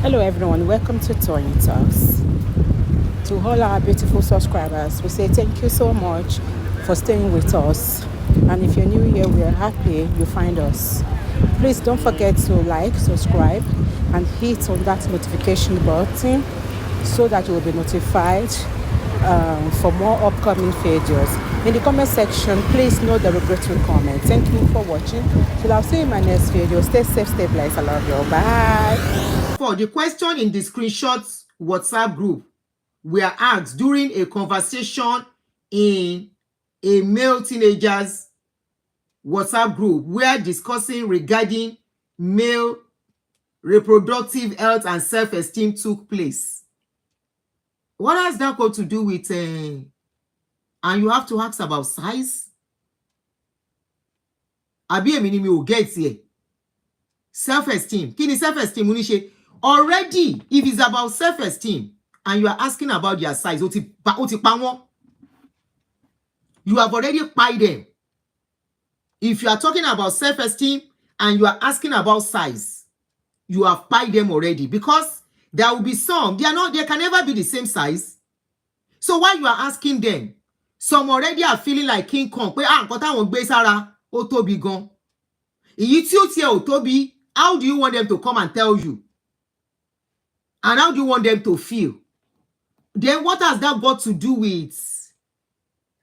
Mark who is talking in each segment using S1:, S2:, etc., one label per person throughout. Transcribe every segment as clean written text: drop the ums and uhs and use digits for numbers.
S1: Hello everyone, welcome to Tony Talks. To all our beautiful subscribers, we say thank you so much for staying with us. And if you're new here, we are happy you find us. Please don't forget to like, subscribe, and hit on that notification button so that you will be notified for more upcoming videos. In the comment section, please no derogatory comment. Thank you for watching. Till I'll see you in my next video. Stay safe, stay blessed. I love you. Bye.
S2: For the question in the screenshot WhatsApp group, we are asked during a conversation in a male teenagers WhatsApp group where discussing regarding male reproductive health and self-esteem took place. What has that got to do with and you have to ask about size? Àbí èmi ni mi ò get here. Self-esteem. Kí ni self-esteem ní ṣe? Already, if it's about self-esteem and you are asking about their size, ó ti pa wọ́n. You have already paid them. If you are talking about self-esteem and you are asking about size, you have paid them already, because there will be some, they can never be the same size. So while you are asking them, some already are feeling like King Kong. Pé nǹkan táwọn gbé sára ó tóbi gan. Èyí tí ó tiẹ̀ ò tóbi, how do you want them to come and tell you? And how do you want them to feel? Then what has that got to do with?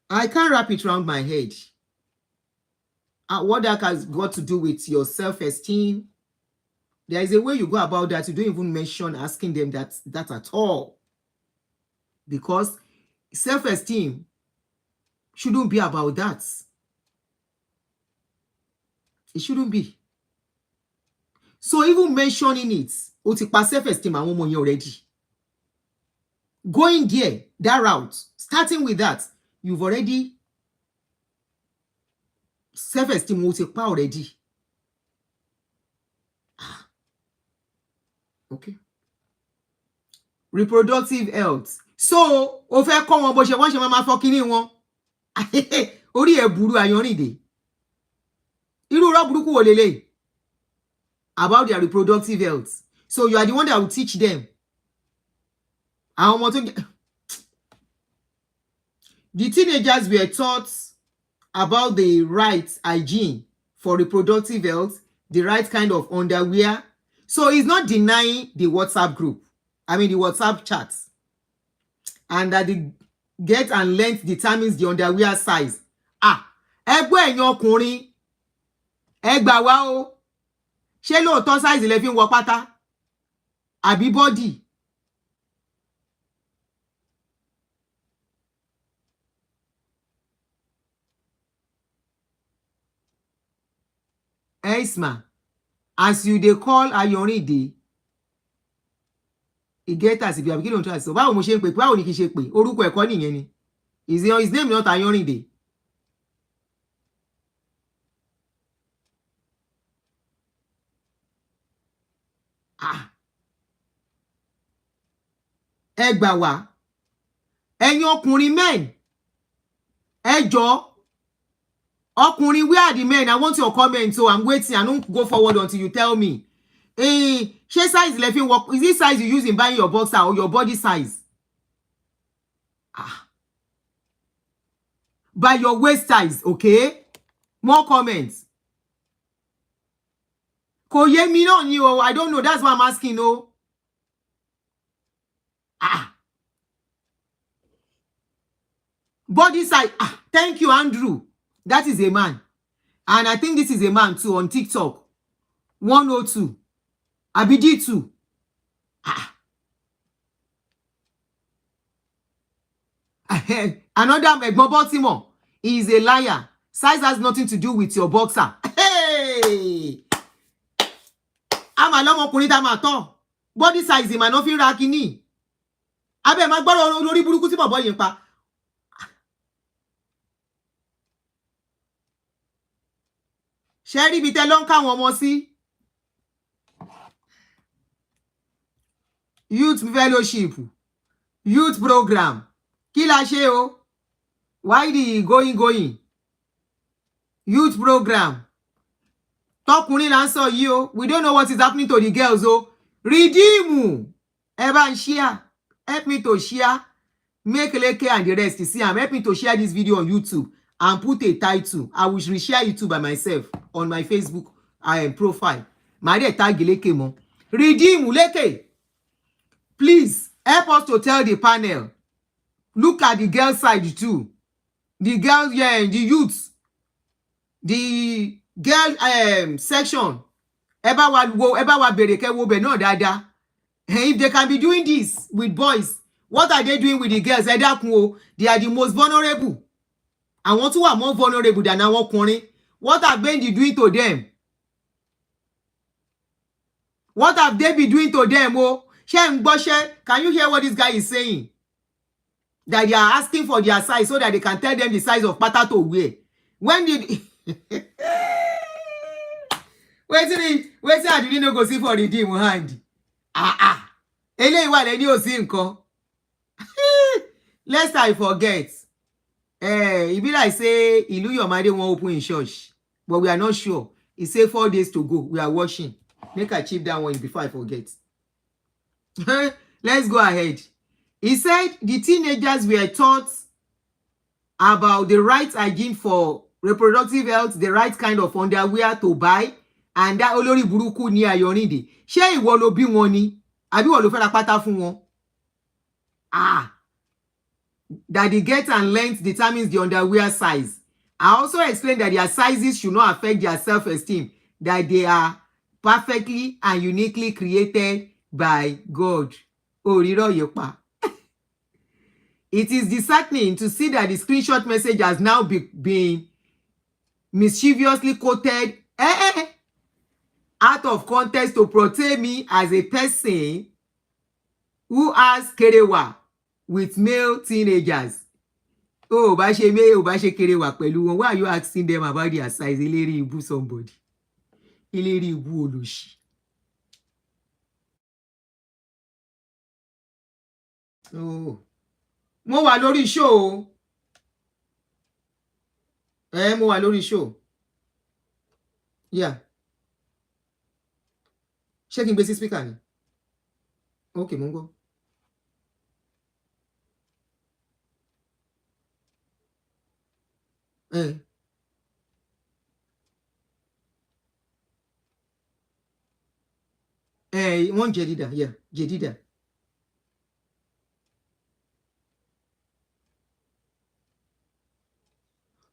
S2: I can't wrap it around my head. What that has got to do with your self-esteem? There is a way you go about that. You don't even mention asking them that at all. Because self-esteem shouldn't be about that. It shouldn't be. So even mentioning it, ó ti pa self-esteem àwọn ọmọ yẹn already. Going there, that route, starting with that, you've already self-esteem ó ti pa already. Okay. Reproductive health. So, ó fẹ́ kọ́ wọn bó ṣe wọ́n ṣe máa fọ́ kíní wọn. Orí ẹ̀ burú Ayọ̀rìndé. Irú irọ́ burúkú wo lélẹ̀? About their reproductive health. So you are the one that will teach them. The teenagers were taught about the right hygiene for reproductive health, the right kind of underwear. So he's not denying the WhatsApp group. I mean the WhatsApp chat. And that the get and length determines the underwear size. Ẹgbẹ́ ẹ̀yin ọkùnrin, ẹ gbà wá o. Ṣé lóòótọ́ size lẹ fi ń wọ pátá? Àbí body? Esma, as you dey call Ayọ̀rìndé, e get as if you are beginning to try. So báwo mo ṣe ń pè, báwo ni kí n ṣe pè? Orúkọ ẹ̀kọ́ nìyẹn ni. His name not Ayọ̀rìndé. Ẹ gbà wá. Ẹ̀yin ọkùnrin men. Ẹ jọ̀ọ́. Ọkùnrin, where are the men? I want your comment, so I'm waiting. I don't go forward until you tell me. Ṣé size lẹ fi ń work? Is this size you use in buying your boxer or your body size? By your waist size, okay? More comments. Kò yé mi náà ni o. I don't know. That's why I'm asking, no. Body size. Thank you, Andrew. That is a man. And I think this is a man too on TikTok. 102. Abidi 2. Another Ẹ̀gbọ́n Baltimore is a liar. Size has nothing to do with your boxer. Hey! I'm a lọ́mọkùnrin tá máa tọ́. Body size ma no fi ra kíní. Abẹ́ ma gbọ́rọ̀ olórí burúkú tí bọ̀bọ́ yẹn pa. Ṣé rí bí tẹ́ lọ ń ká wọn ọmọ sí? Youth fellowship, youth program. Kí la ṣe o? Why the going? Youth program. Tọkùnrin là ń sọ yìí o. We don't know what is happening to the girls o. Redeem. Ever share. Help me to share. Make Leke and the rest see. I'm helping to share this video on YouTube and put a title. I will reshare it too by myself on my Facebook profile. My tag Leke mo. Redeem Leke. Please help us to tell the panel. Look at the girl side too. The girls, yeah, the youths. The girl section. Eba wa bereke wo be no dada. If they can be doing this with boys, what are they doing with the girls? Ẹ dákun o, they are the most vulnerable. Àwọn tó wà more vulnerable than àwọn ọkùnrin. What have they been doing to them? What have they been doing to them? Oh, can you hear what this guy is saying? That they are asking for their size so that they can tell them the size of pata to wear. When did wait till Adunni no go see for redeem hand? Eléyìí wà lẹ́ni ò sí nǹkan. Lest I forget. E be like say Ìlú Yomade won't open in church, but we are not sure. He say 4 days to go. We are watching. Make I chip that one before I forget. Let's go ahead. He said the teenagers were taught about the right hygiene for reproductive health, the right kind of underwear to buy, and that olórí burúkú ni Ayọ̀rìndé. Ṣé ìwọ ló bí wọn ni? Àbí ìwọ ló fẹ́ ra pátá fún wọn? That the get and length determines the underwear size. I also explained that their sizes should not affect their self-esteem, that they are perfectly and uniquely created by God. Òrírọ́ yẹpa. It is disheartening to see that the screenshot message has now been mischievously quoted out of context to portray me as a person who has kerewa with male teenagers. Oh, bá ṣe kerewa pẹ̀lú wọn. Why are you asking them about their size? Eléri ibu somebody. Eléri ibu olóṣì. Oh. Mo wà lórí show. Mo wà lórí show. Yeah. Ṣé kí n gbé sí speaker ni? Okay, mo ń gbọ́. One Jedida, yeah, Jedida.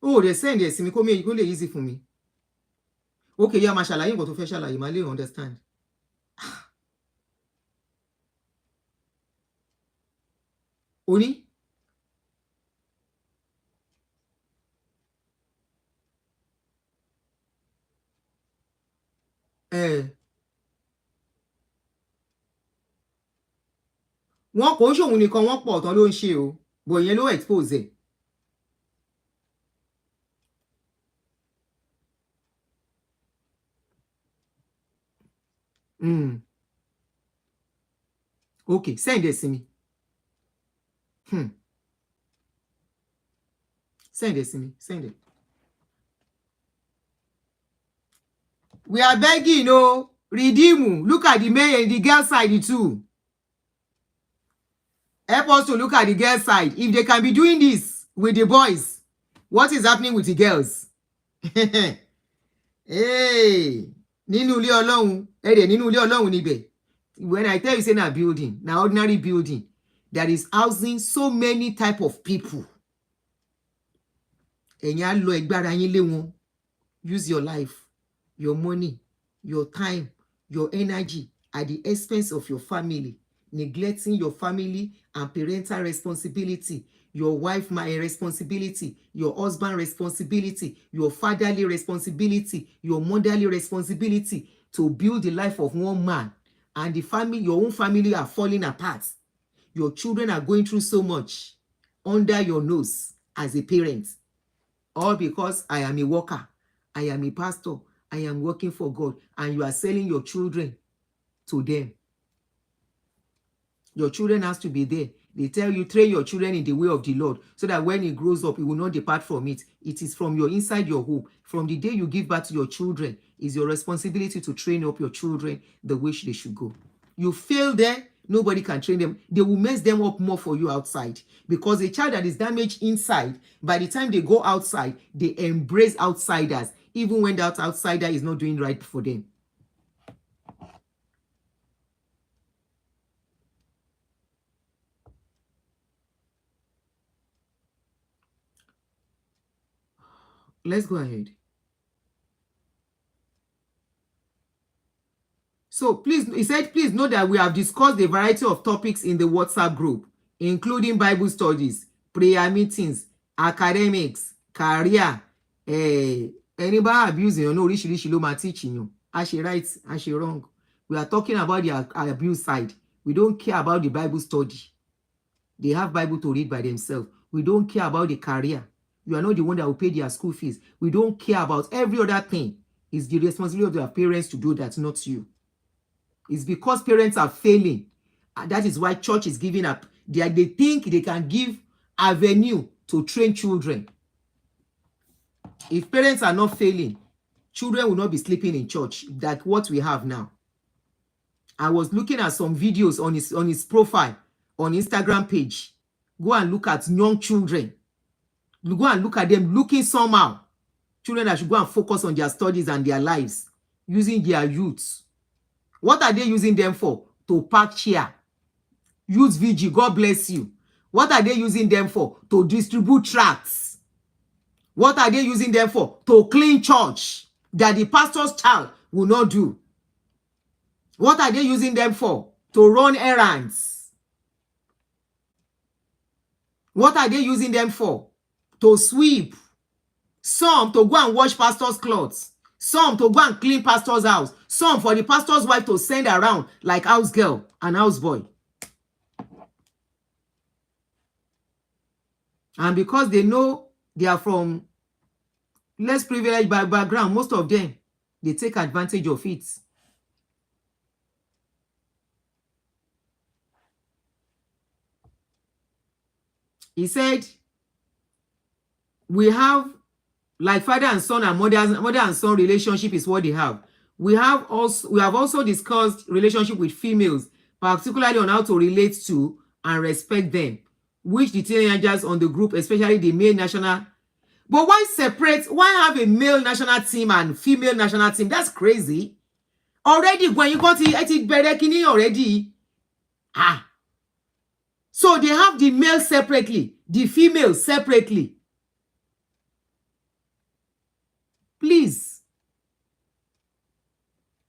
S2: Oh, they send it. Me come go easy for me. Okay, yeah, ma ṣàlàyé nǹkan tó fẹ́ ṣàlàyé, ma lè understand. Oni? Wọ́n kò ń ṣòun nìkan wọ́n pọ̀ tán ló ń ṣe o, bọ̀ ìyẹn ló expose ẹ̀. Okay, send it to me. Send it to me. Send it. We are begging, redeem. Look at the male and the girl side too. Help us to look at the girl side. If they can be doing this with the boys, what is happening with the girls? Hey, nínú ilé Ọlọ́run, nínú ilé Ọlọ́run níbẹ̀. When I tell you say na building, na ordinary building, that is housing so many type of people. Ẹ̀yin á lọ ẹgbára yín lé wọn. Use your life, your money, your time, your energy at the expense of your family, neglecting your family and parental responsibility, your wife responsibility, your husband responsibility, your fatherly responsibility, your motherly responsibility to build the life of one man, and the family, your own family are falling apart. Your children are going through so much under your nose as a parent. All because I am a worker, I am a pastor, I am working for God, and you are selling your children to them. Your children has to be there. They tell you, train your children in the way of the Lord, so that when he grows up, he will not depart from it. It is from your inside your home. From the day you give birth to your children, it's your responsibility to train up your children the way they should go. You fail there, nobody can train them. They will mess them up more for you outside, because a child that is damaged inside, by the time they go outside, they embrace outsiders, even when that outsider is not doing right for them. Let's go ahead. So please, he said, please know that we have discussed a variety of topics in the WhatsApp group, including Bible studies, prayer meetings, academics, career, ẹni bá abuse èèyàn náà oríṣiríṣi ló máa teach èèyàn, a ṣe right, a ṣe wrong. We are talking about the abuse side. We don't care about the Bible study. They have Bible to read by themselves. We don't care about the career. You are not the one that will pay their school fees. We don't care about every other thing. It's the responsibility of their parents to do that, not you. It's because parents are failing. And that is why church is giving up. They think they can give avenue to train children. If parents are not failing, children will not be sleeping in church, like what we have now. I was looking at some videos on his profile, on Instagram page. Go and look at young children. Go and look at them looking somehow. Children that should go and focus on their studies and their lives, using their youths. What are they using them for? To pack chair. Youth VG, God bless you. What are they using them for? To distribute tracts. What are they using them for? To clean church that the pastor's child will not do. What are they using them for? To run errands. What are they using them for? To sweep. Some to go and wash pastor's clothes. Some to go and clean pastor's house. Some for the pastor's wife to send around like house girl and house boy. And because they know they are from less privileged background, most of them, they take advantage of it. He said, we have like father and son and mother and son relationship is what they have. We have also discussed relationship with females, particularly on how to relate to and respect them, which the teenagers on the group, especially the male national. But why separate? Why have a male national team and female national team? That's crazy. Already, when you got to berekini already. So they have the male separately, the female separately. Please.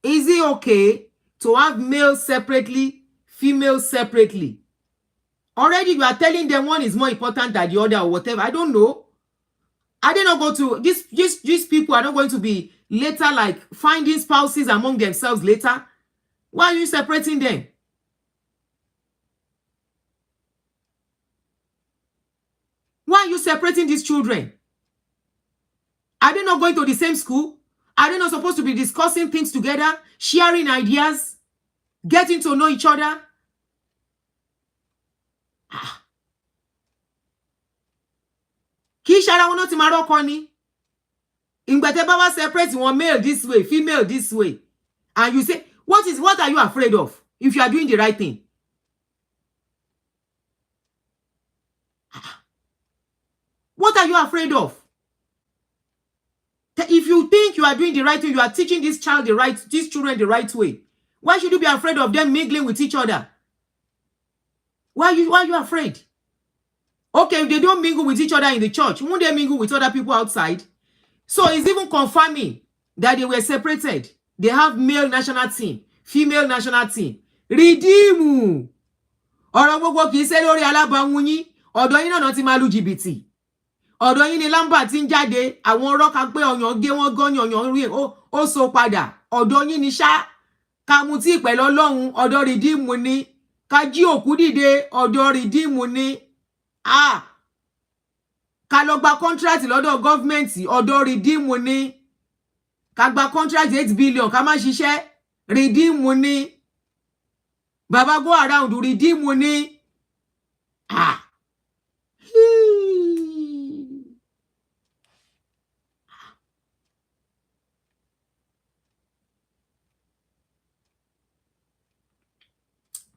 S2: Is it okay to have male separately, female separately? Already you are telling them one is more important than the other or whatever. I don't know. Are they not going to, these people are not going to be later like finding spouses among themselves later? Why are you separating them? Why are you separating these children? Are they not going to the same school? Are they not supposed to be discussing things together, sharing ideas, getting to know each other? Kì í ṣara wọn náà ti máa rọ́kọ ni. Ìgbà tẹ́ bá wá separate one male this way, female this way. And you say, what are you afraid of if you are doing the right thing? What are you afraid of? If you think you are doing the right thing, you are teaching these children the right way. Why should you be afraid of them mingling with each other? Why are you afraid? Okay, if they don't mingle with each other in the church, won't they mingle with other people outside? So it's even confirming that they were separated. They have male national team, female national team. Redeem. Ọ̀rọ̀ gbogbo kìí ṣe lórí alábàáhùn yín. Ọ̀dọ̀ yín náà ti máa lu jìbìtì. Ọ̀dọ̀ yín ni lámbà tí ń jáde. Àwọn ọ̀rọ̀ kan pé ọ̀yàn gé wọ́n gan yànyàn rí ó so padà. Ọ̀dọ̀ yín ni ṣá. Ká mutí pẹ̀lú Ọlọ́run. Ọ̀dọ̀ Redeem ni. Ká jí òkú dìde. Ọ̀dọ̀ Redeem ni. Ká lọ gba contract lọ́dọ̀ government. Ọ̀dọ̀ Redeem ni. Ká gba contract 8 billion. Ká má ṣiṣẹ́. Redeem ni. Baba go around Redeem ni.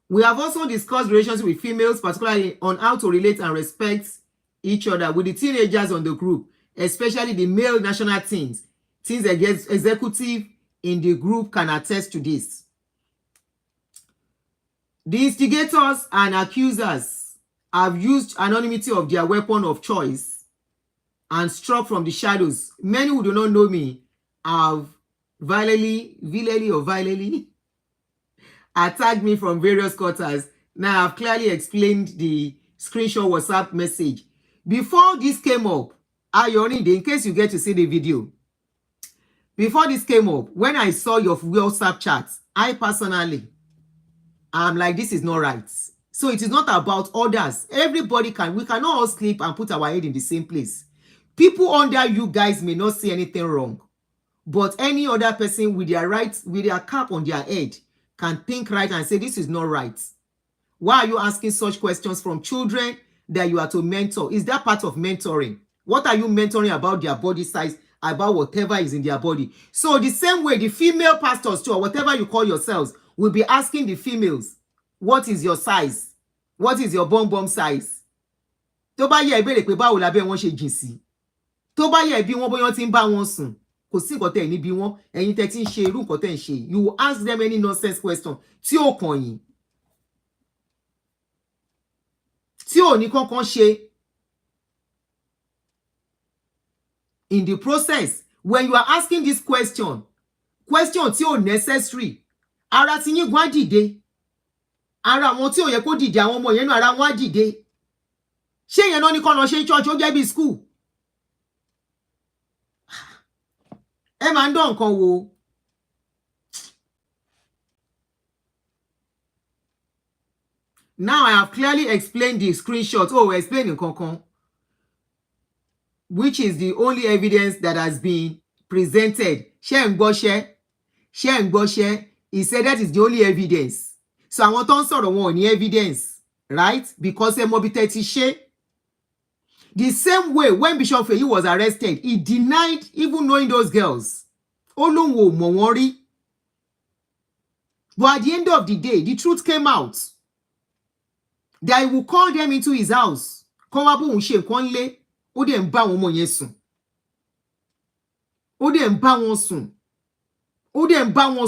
S2: We have also discussed relations with females, particularly on how to relate and respect each other with the teenagers on the group, especially the male national teens. Teens executive in the group can attest to this. The instigators and accusers have used anonymity of their weapon of choice and struck from the shadows. Many who do not know me have violently attacked me from various quarters. Now I've clearly explained the screenshot WhatsApp message. Before this came up, Ayonide, in case you get to see the video, before this came up, when I saw your WhatsApp chat, I personally, I'm like, this is not right. So it is not about others. Everybody we cannot all sleep and put our head in the same place. People under you guys may not see anything wrong, but any other person with their cap on their head can think right and say, this is not right. Why are you asking such questions from children that you are to mentor? Is that part of mentoring? What are you mentoring about their body size, about whatever is in their body? So the same way, the female pastors too, or whatever you call yourselves, will be asking the females, what is your size? What is your bum size? Tó bá yẹ ìbéèrè pé báwo lábẹ́ wọn ṣe jìn sí. Tó bá yẹ bí wọ́n bóyá tí ń bá wọn sùn. Kò sí nǹkan tẹ́ ní bí wọ́n, ẹ̀yin tẹ́ tí ń ṣe irú nǹkan tẹ́ ń ṣe. You will ask them any nonsense question tí ò kàn yín. Tí ò ní kankan ṣe. In the process, when you are asking this question tí ò necessary, ara tí yín gan dìde. Ara àwọn tí ò yẹ kó dìde, àwọn ọmọ yẹn náà ara wọn á dìde. Ṣé yẹn náà ní kọ́ lọ ṣe church ó jẹ́ bí school? Ẹ máa ń dán nǹkan wò. Now I have clearly explained the screenshot. Oh, explain nǹkan kan. Which is the only evidence that has been presented. Ṣé ń gbọ́ṣẹ́? He said that is the only evidence. So àwọn tó ń sọ̀rọ̀ wọn ò ní evidence, right? Because ẹ mọ bí tẹ́ ti ṣe. The same way when Bishop Feyi was arrested, he denied even knowing those girls. Ó lóun ò mọ̀ wọ́n rí. But at the end of the day, the truth came out. That he will call them into his house. Kọ́ wá bóun ṣe nǹkan lé. Ó dẹ̀ ń bá àwọn ọmọ yẹn sùn. Ó dẹ̀ ń bá wọn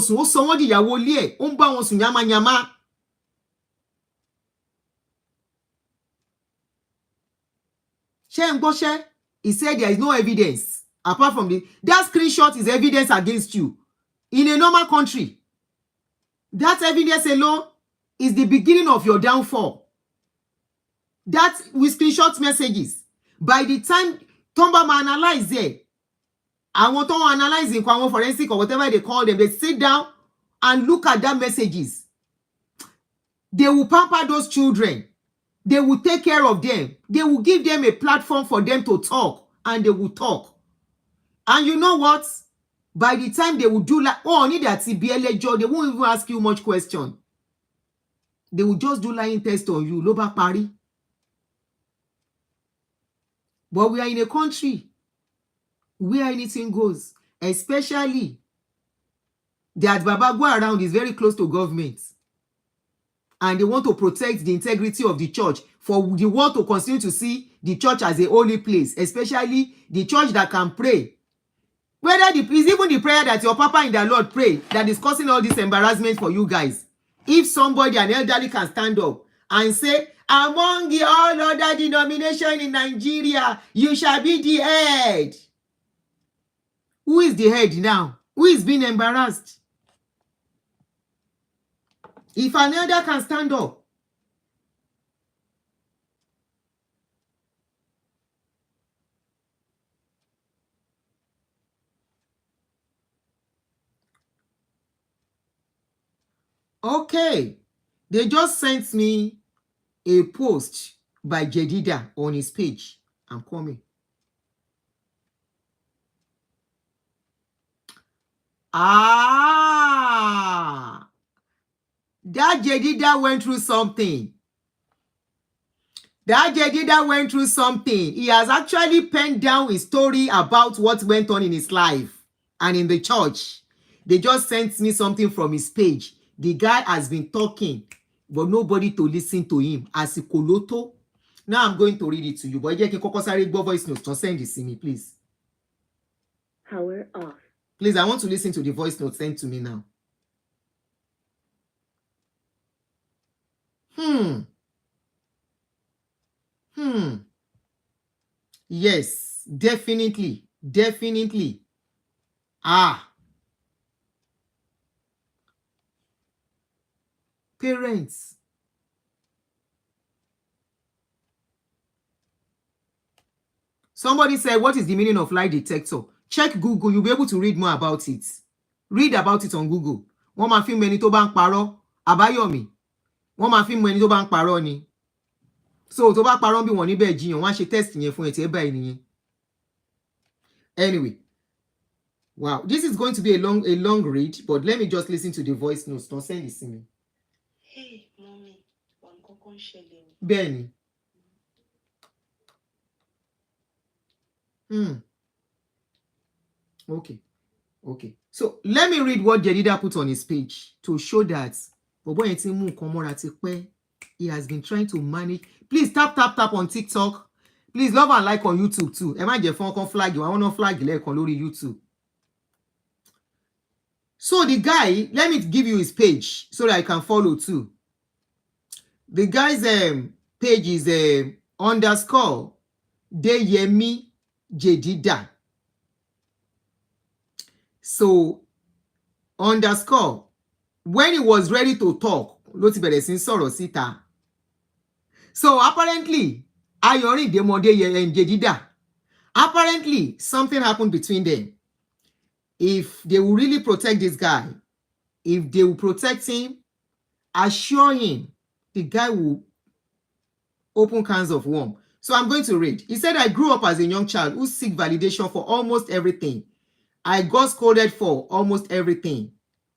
S2: sùn. Ó sọ wọ́n di ìyàwó ilé ẹ̀. Ó ń bá wọn sùn yamayama. Ṣé ń gbọ́ṣẹ́? He said there is no evidence apart from that screenshot is evidence against you. In a normal country, that evidence alone is the beginning of your downfall. That with screenshot messages. By the time Tombama analyze it, àwọn tó analyze nǹkan àwọn forensic or whatever they call them, they sit down and look at that messages. They will pamper those children. They will take care of them. They will give them a platform for them to talk, and they will talk. And you know what? By the time they will do like, oh, need that TBL job, they won't even ask you much question. They will just do lying test on you. Ló bá parí. But we are in a country where anything goes, especially that Baba go around is very close to government. And they want to protect the integrity of the church, for the world to continue to see the church as a holy place, especially the church that can pray. Whether it's even the prayer that your papa in the Lord pray that is causing all this embarrassment for you guys. If somebody, an elderly, can stand up and say, among the all other denominations in Nigeria, you shall be the head. Who is the head now? Who is being embarrassed? If an elder can stand up, okay. They just sent me a post by Jedida on his page. I'm coming. That Jedida went through something. He has actually penned down a story about what went on in his life and in the church. They just sent me something from his page. The guy has been talking. but nobody to listen to him. Àsìkò ló tó. Now I'm going to read it to you, but ẹ jẹ́ kí n kọ́kọ́ sáré gbọ́ voice note tán send it to me, please.
S3: Power off.
S2: Please, I want to listen to the voice note sent to me now. Yes, definitely. Definitely. Parents. Somebody said, what is the meaning of lie detector? Check Google, you'll be able to read more about it. Read about it on Google. Wọ́n máa fi mọ ẹni tó bá ń parọ́. Àbáyọ̀mí. Wọ́n máa fi mọ ẹni tó bá ń parọ́ ni. So tó bá parọ́ bí wọ́n níbẹ̀ jiyàn, wọ́n á ṣe test yẹn fún ẹ tí ẹ bá ẹnìyẹn. Anyway. Wow, this is going to be a long read, but let me just listen to the voice notes. Don't send this to me.
S3: Hey, mommy, one kokon ṣẹlẹ̀.
S2: Benny. Okay. So let me read what Jedida put on his page to show that he has been trying to manage. Please tap on TikTok. Please love and like on YouTube too. Ẹ má jẹ́ fún ọkàn flag you. I want to flag lẹ́ẹ̀kan lórí YouTube. So the guy, let me give you his page so that I can follow too. The guy's page is _ Deyemi Jedida. So _ when he was ready to talk, ló ti bẹ̀rẹ̀ sí sọ̀rọ̀ síta. So apparently, Ayorinde Jedida. Apparently, something happened between them. If they will really protect this guy, if they will protect him, assure him, the guy will open cans of worms. So I'm going to read. He said, I grew up as a young child who seek validation for almost everything. I got scolded for almost everything.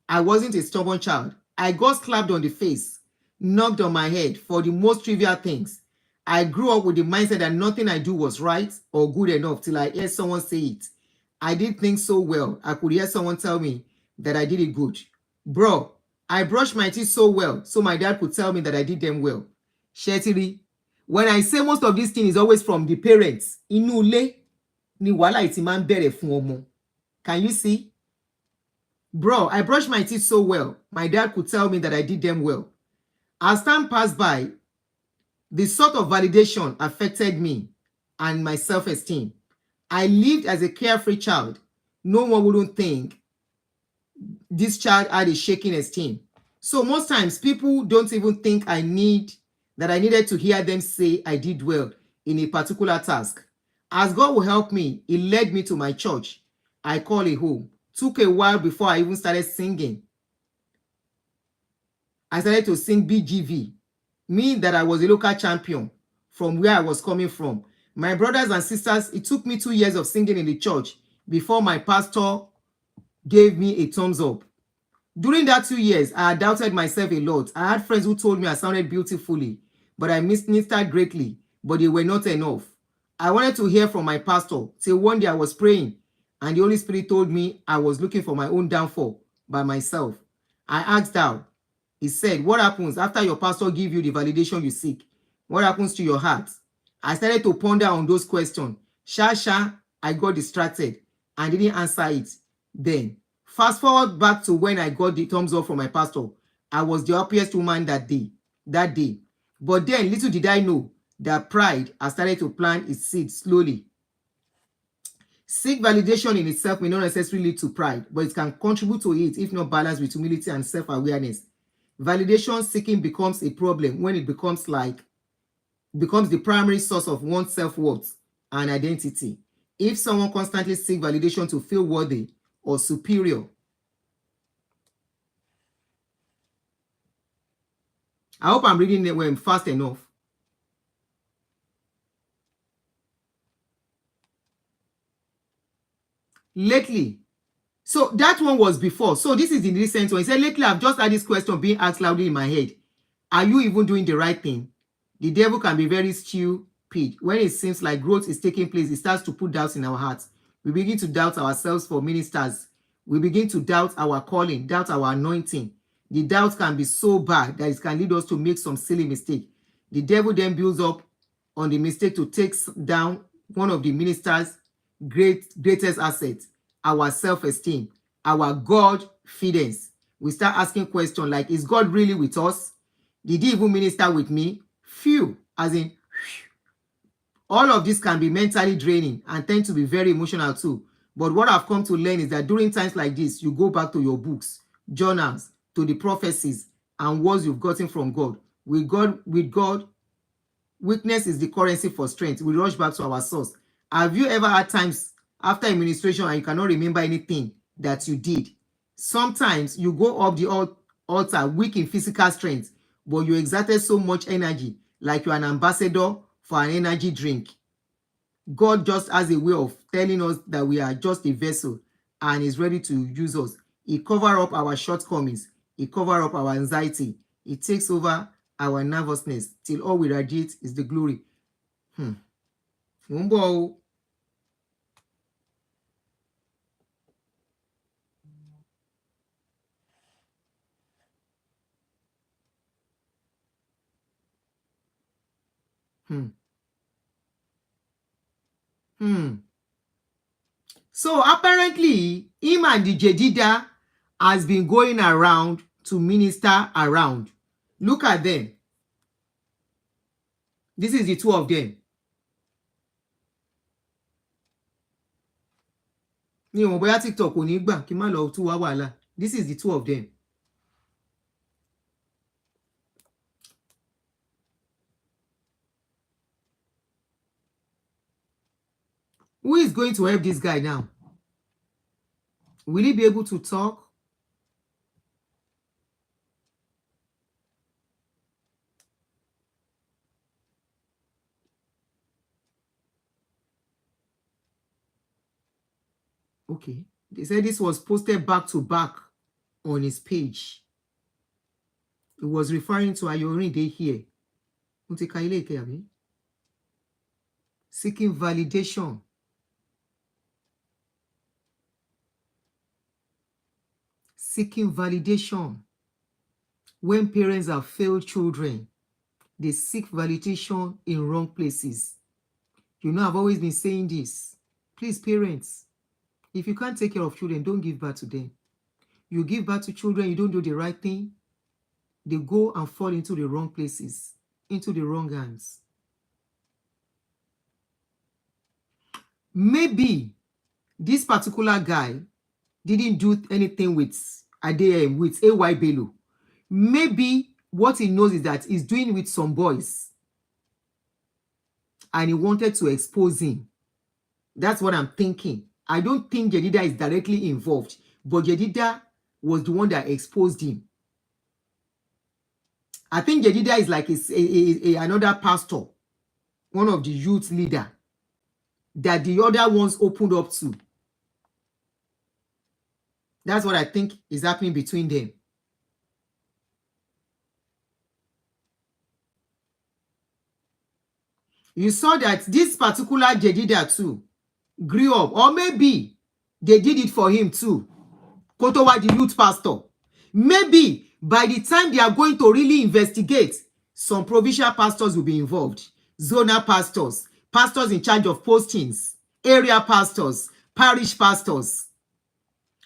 S2: I wasn't a stubborn child. I got slapped on the face, knocked on my head for the most trivial things. I grew up with the mindset that nothing I do was right or good enough till I hear someone say it. I did things so well, I could hear someone tell me that I did it good. Bro, I brushed my teeth so well, so my dad could tell me that I did them well. Shetiri, when I say most of this thing is always from the parents, inú ilé ni wàhálà ti máa ń bẹ̀rẹ̀ fún ọmọ. Can you see? Bro, I brushed my teeth so well, my dad could tell me that I did them well. As time passed by, the sort of validation affected me and my self-esteem. I lived as a carefree child. No one wouldn't think this child had a shaking esteem. So most times people don't even think I needed to hear them say I did well in a particular task. As God will help me, He led me to my church I call a home. Took a while before I even started singing. I started to sing BGV, meaning that I was a local champion from where I was coming from. My brothers and sisters, it took me 2 years of singing in the church before my pastor gave me a thumbs up. During that 2 years, I had doubted myself a lot. I had friends who told me I sounded beautifully, but I ministered greatly, but they were not enough. I wanted to hear from my pastor till one day I was praying and the Holy Spirit told me I was looking for my own downfall by myself. I asked how. He said, what happens after your pastor gives you the validation you seek? What happens to your heart? I started to ponder on those questions. I got distracted and didn't answer it then. Fast forward back to when I got the thumbs up from my pastor. I was the happiest woman that day. But then little did I know that pride has started to plant its seed slowly. Seek validation in itself may not necessarily lead to pride, but it can contribute to it if not balanced with humility and self-awareness. Validation seeking becomes a problem when it becomes the primary source of one's self-worth and identity. If someone constantly seeks validation to feel worthy or superior, I hope I'm reading it fast enough. Lately, so that one was before. So this is the recent one. He said, lately I've just had this question being asked loudly in my head. Are you even doing the right thing? The devil can be very stupid. When it seems like growth is taking place, it starts to put doubts in our hearts. We begin to doubt ourselves for ministers. We begin to doubt our calling, doubt our anointing. The doubt can be so bad that it can lead us to make some silly mistake. The devil then builds up on the mistake to take down one of the minister's greatest assets, our self-esteem, our God-fidence. We start asking questions like, is God really with us? Did he even minister with me? Phew, as in, all of this can be mentally draining and tend to be very emotional too. But what I've come to learn is that during times like this, you go back to your books, journals, to the prophecies and words you've gotten from God. With God, weakness is the currency for strength. We rush back to our source. Have you ever had times after administration and you cannot remember anything that you did? Sometimes you go up the altar weak in physical strength, but you exerted so much energy, like you're an ambassador for an energy drink. God just has a way of telling us that we are just a vessel and is ready to use us. He covers up our shortcomings. He covers up our anxiety. He takes over our nervousness till all we radiate is the glory. Mo ń bọ̀ o. So apparently, him and the Jedida has been going around to minister around. Look at them. This is the two of them. Ní ìwọ̀n bóyá TikTok ò ní gbà kí n má lọ tú wá wàhálà. This is the two of them. Who is going to help this guy now? Will he be able to talk? Okay. They said this was posted back to back on his page. It was referring to Ayorinde here. Seeking validation. Seeking validation. When parents have failed children, they seek validation in wrong places. You know, I've always been saying this. Please, parents, if you can't take care of children, don't give birth to them. You give birth to children, you don't do the right thing, they go and fall into the wrong places, into the wrong hands. Maybe this particular guy didn't do anything with Adeyem, with AY Bello. Maybe what he knows is that he's doing with some boys and he wanted to expose him. That's what I'm thinking. I don't think Jedida is directly involved, but Jedida was the one that exposed him. I think Jedida is like another pastor, one of the youth leader that the other ones opened up to. That's what I think is happening between them. You saw that this particular Jedida too grew up, or maybe they did it for him too. Kotowa, the youth pastor. Maybe by the time they are going to really investigate, some provincial pastors will be involved. Zonal pastors, pastors in charge of postings, area pastors, parish pastors.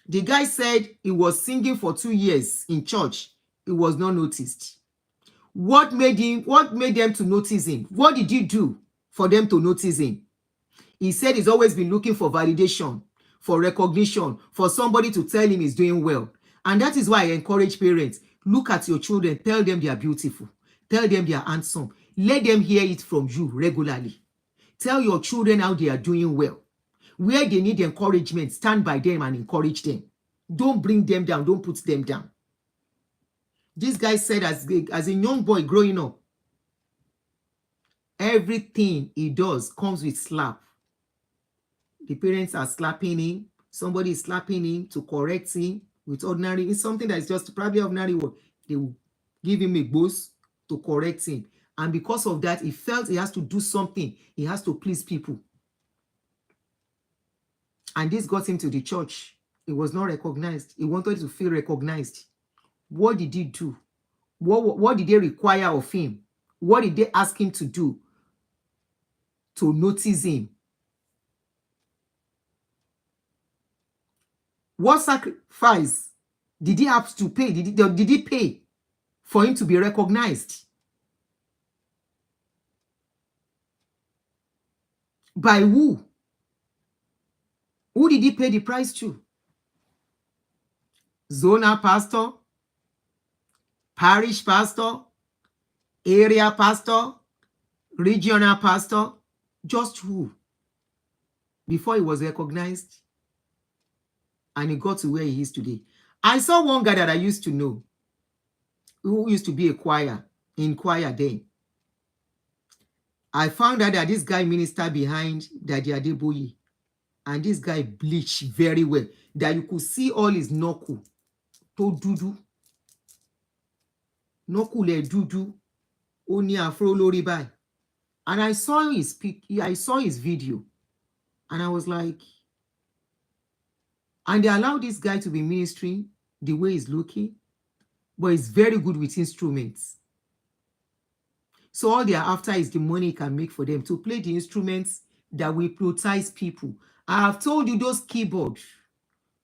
S2: The guy said he was singing for 2 years in church. It was not noticed. What made them to notice him? What did he do for them to notice him? He said he's always been looking for validation, for recognition, for somebody to tell him he's doing well. And that is why I encourage parents, look at your children, tell them they are beautiful, tell them they are handsome, let them hear it from you regularly. Tell your children how they are doing well. Where they need encouragement, stand by them and encourage them. Don't bring them down, don't put them down. This guy said as a young boy growing up, everything he does comes with slap. The parents are slapping him. Somebody is slapping him to correct him with ordinary. It's something that is just probably ordinary word. They will give him a boost to correct him. And because of that, he felt he has to do something. He has to please people. And this got him to the church. He was not recognized. He wanted to feel recognized. What did he do? What did they require of him? What did they ask him to do to notice him? What sacrifice did he have to pay? Did he pay for him to be recognized? By who? Who did he pay the price to? Zonal pastor, parish pastor, area pastor, regional pastor, just who? Before he was recognized and he got to where he is today. I saw one guy that I used to know who used to be in choir then. I found out that this guy ministered behind Daddy Adeboye, and this guy bleached very well, that you could see all his knuckle to dudu. Knuckle le dudu. Ó ní afro lórí báyìí. And I saw his video, and I was like, and they allowed this guy to be ministering the way he's looking, but he's very good with instruments. So all they are after is the money he can make for them to play the instruments that will hypnotize people. I have told you those keyboard,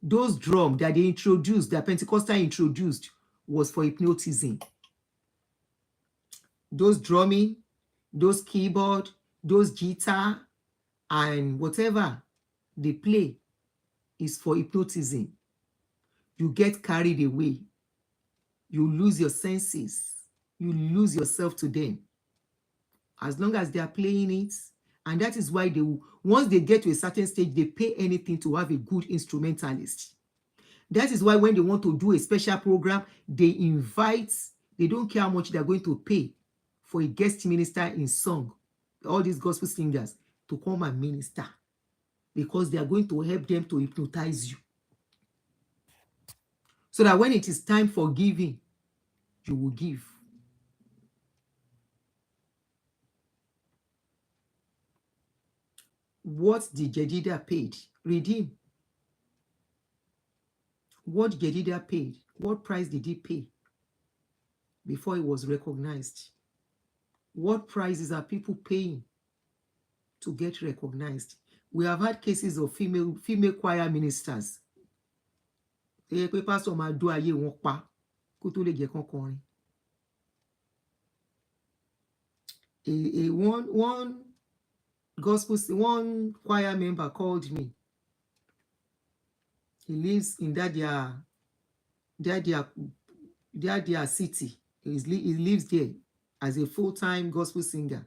S2: those drum that they introduced, that Pentecostal introduced, was for hypnotism. Those drumming, those keyboard, those guitar, and whatever they play is for hypnotism. You get carried away. You lose your senses. You lose yourself to them. As long as they are playing it, and that is why once they get to a certain stage, they pay anything to have a good instrumentalist. That is why when they want to do a special program, they don't care how much they're going to pay for a guest minister in song, all these gospel singers, to come and minister, because they are going to help them to hypnotize you. So that when it is time for giving, you will give. What did Jedida paid? Redeem. What Jedida paid? What price did he pay before he was recognized? What prices are people paying to get recognized? We have had cases of female choir ministers. Pastor máa dó ayé wọn pa kó tó lè jẹ́ kán kọrin. One choir member called me. He lives in that their city. He lives there as a full-time gospel singer.